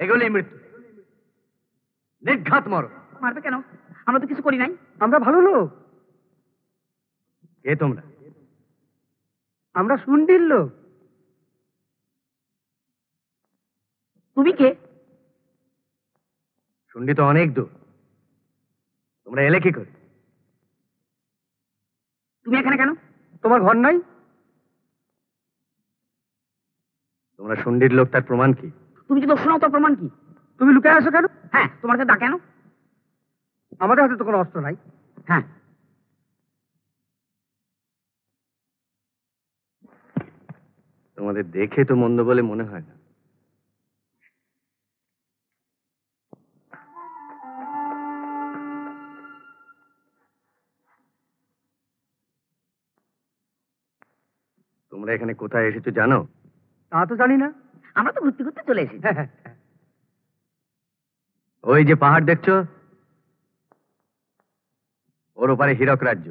এগুলোই মৃত্যু, নির্ঘাত মরণ। মারবে কেন? আমরা তো কিছু করি নাই। আমরা ভালো লোক। কে তোমরা? আমরা শুন্ডির লোক। তুমি কে? শুন্ডি তো অনেক দূর, তোমরা এলে কি করে? তুমি এখানে কেন? তোমার ঘর নাই? তোমরা শুন্ডির লোক, তার প্রমাণ কি? তুমি যদি শোনাও তোর প্রমাণ কি? তুমি লুকায় আসো কেন? হ্যাঁ, তোমার হাতে দা কেন? আমাদের হাতে তো কোনো অস্ত্র নাই। হ্যাঁ, তোমাদের দেখে তো মন্দ বলে মনে হয় না। তোমরা এখানে কোথায় এসেছো জানো? তা তো জানি না। আমরা তো ঘুরতে ঘুরতে চলে এসেছি। ওই যে পাহাড় দেখছো, ওর ওপারে হীরক রাজ্য।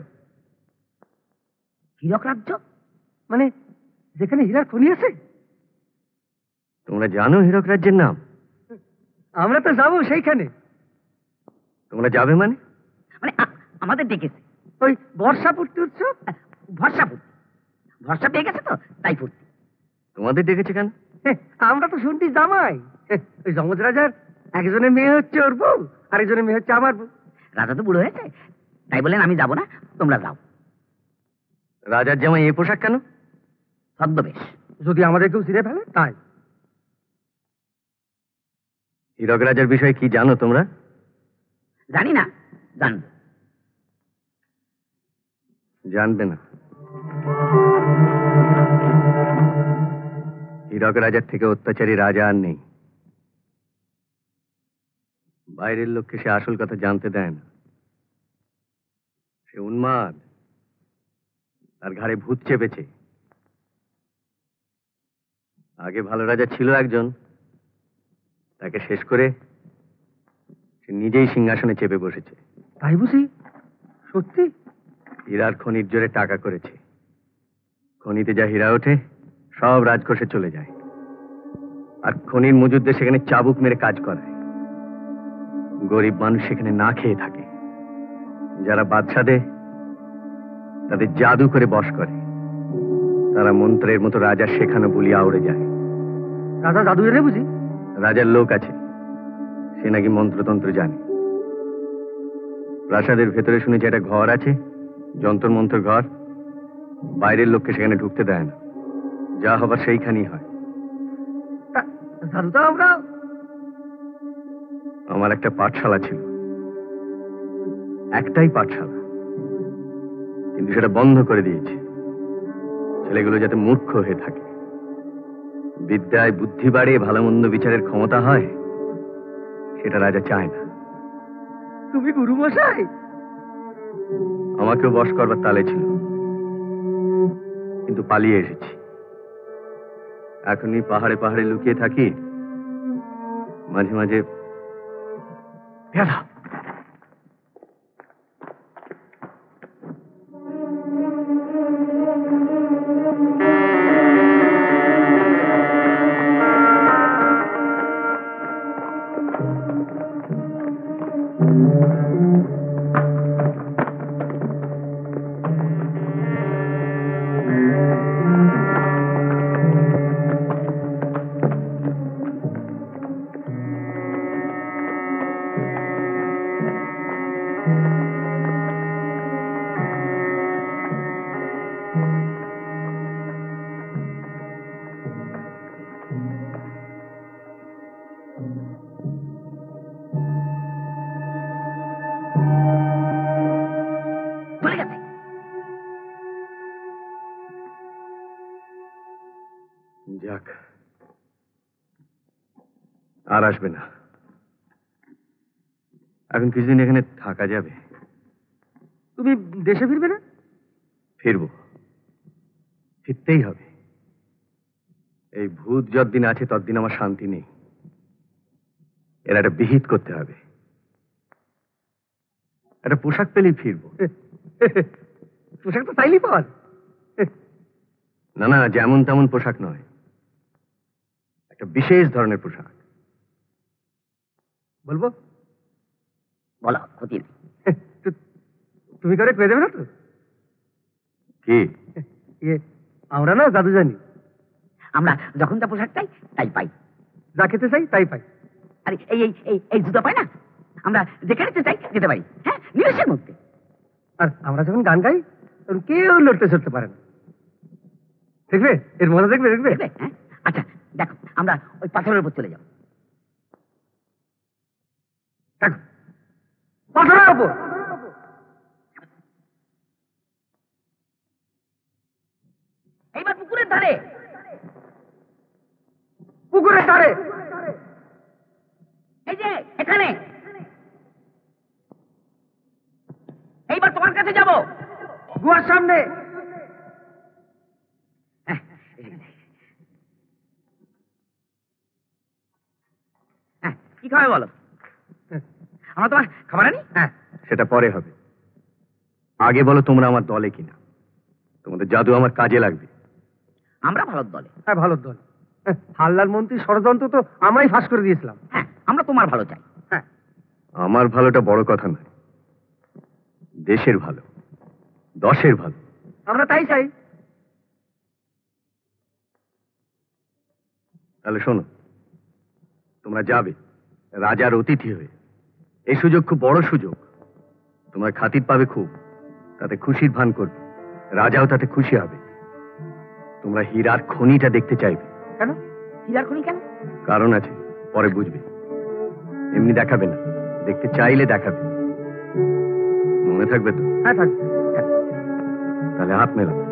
হীরক রাজ্য? মানে যেখানে হীরার খনি আছে? তোমরা জানো হীরক রাজ্যের নাম? আমরা তো যাবো সেইখানে। তোমরা যাবে মানে? মানে আমাদের ডেকেছে। ওই বর্ষা পড়তে উঠছ? ভরসা ফুর্তি, ভরসা পেয়ে গেছে তো তাই ফুর্তি। তোমাদের ডেকেছে কেন? আমরা তো শুনছি জামাই। ওই যমজ রাজার একজনের মেয়ে হচ্ছে ওর বউ, আরেকজনের মেয়ে হচ্ছে আমার বউ। রাজা তো বুড়ো হয়েছে, তাই বললেন আমি যাব না, তোমরা যাও। রাজার জামাই এই পোশাক কেন? ছদ্মবেশ। যদি আমাদের কেউ ছিঁড়ে ফেলে তাই। হীরক রাজার বিষয়ে কি জানো তোমরা? জানি না, জানবো। জানবে না। হীরক রাজার থেকে অত্যাচারী রাজা আর নেই। বাইরের লোককে সে আসল কথা জানতে দেয় না। সে উন্মাদ, তার ঘাড়ে ভূত চেপেছে। আগে ভালো রাজা ছিল একজন, তাকে শেষ করে সে নিজেই সিংহাসনে চেপে বসেছে। তাই বুঝি? সত্যি? হীরার খনির জোরে টাকা করেছে। খনিতে যা হীরা ওঠে সব রাজকোষে চলে যায়, আর খনির মজুদদের সেখানে চাবুক মেরে কাজ করায়। গরিব মানুষ সেখানে না খেয়ে থাকে। যারা বাদশাদের তাদের জাদু করে বশ করে। তারা মন্ত্রের মতো রাজার শেখানো বুলি আউড়ে যায়। রাজা জাদু এনে বুঝি? রাজার লোক আছে, সে নাকি মন্ত্রতন্ত্র জানে। প্রাসাদের ভেতরে শুনেছি একটা ঘর আছে, যন্তর মন্ত্র ঘর। বাইরের লোককে সেখানে ঢুকতে দেয় না, যা হবার সেইখানেই হয়। জাদু তো আমরা। আমার একটা পাঠশালা ছিল, একটাই পাঠশালা, কিন্তু সেটা বন্ধ করে দিয়েছে। ছেলেগুলো যাতে মূর্খ হয়ে থাকে। বিদ্যায় বুদ্ধি বাড়ে, ভালো মন্দ বিচারের ক্ষমতা হয়, সেটা রাজা চায় না। তুমি গুরু মশাই? আমাকেও বশ করবার তালে ছিল, কিন্তু পালিয়ে এসেছি। এখনই পাহাড়ে পাহাড়ে লুকিয়ে থাকি। মাঝে মাঝে ভেড়া চলে গেছে। যাক, আর আসবে না। এখন কিছুদিন এখানে থাকা যাবে। তুমি দেশে ফিরবে না? ফিরবো, ফিরতেই হবে। এই ভূত যতদিন আছে ততদিন আমার শান্তি নেই। এর একটা বিহিত করতে হবে। একটা পোশাক পেলেই ফিরবো। পোশাক তো চাইলেই পাওয়া যায়। না না, যেমন তেমন পোশাক নয়, একটা বিশেষ ধরনের পোশাক। বলবো? বলো, ক্ষতি নেই। তু- তুমি করে পেয়ে দেবে না তো? কি? ইয়ে, আমরা না জাদু জানি, আমরা যখন যা পোশাক চাই তাই পাই। যা খেতে চাই তাই পাই। আরে এই এই এই এই জুতো পাই না, আমরা যেখানে চাই যেতে পারি, হ্যাঁ, নিমেষের মধ্যে। আর আমরা যখন গান গাই তখন কেউ লড়তে চড়তে পারে না। দেখবে এর মজা, দেখবে দেখবে। দেখবে? হ্যাঁ, আচ্ছা দেখো, আমরা ওই পাথরের উপর চলে যাবো। দেখো, পাথরের ওপর। এইবার পুকুরের ধারে। পুকুরের ধারে। এই যে এখানে। এইবার তোমার কাছে যাব। গুহার সামনে। হ্যাঁ, এখানে। হ্যাঁ, কি খাবে বলো? আমরা তোমার খাবার আনি। হ্যাঁ, সেটা পরে হবে। আগে বলো তোমরা আমার দলে কিনা। তোমাদের জাদু আমার কাজে লাগবে। আমরা ভারত দলে। হ্যাঁ, ভালো দল। হাল্লার মন্ত্রী ষড়যন্ত্র তো আমরাই ফাঁস করে দিয়েছিলাম। হ্যাঁ, আমরা তোমার ভালো চাই। হ্যাঁ, আমার ভালোটা বড় কথা নয়, দেশের ভালো, দশের ভালো। আমরা তাই চাই। তাহলে শোনো, তোমরা যাবে রাজার অতিথি হয়ে। এই সুযোগ খুব বড় সুযোগ। তোমরা খাতির পাবে খুব, তাতে খুশির ভান করবে, রাজাও তাতে খুশি হবে। তোমরা হীরার খনিটা দেখতে চাইবে। কেন? হীরার খনি কেন? কারণ আছে, পরে বুঝবে। এমনি দেখাবে না, দেখতে চাইলে দেখাবে। মনে থাকবে তো? হ্যাঁ, থাকবে। তাহলে হাত মেলাও।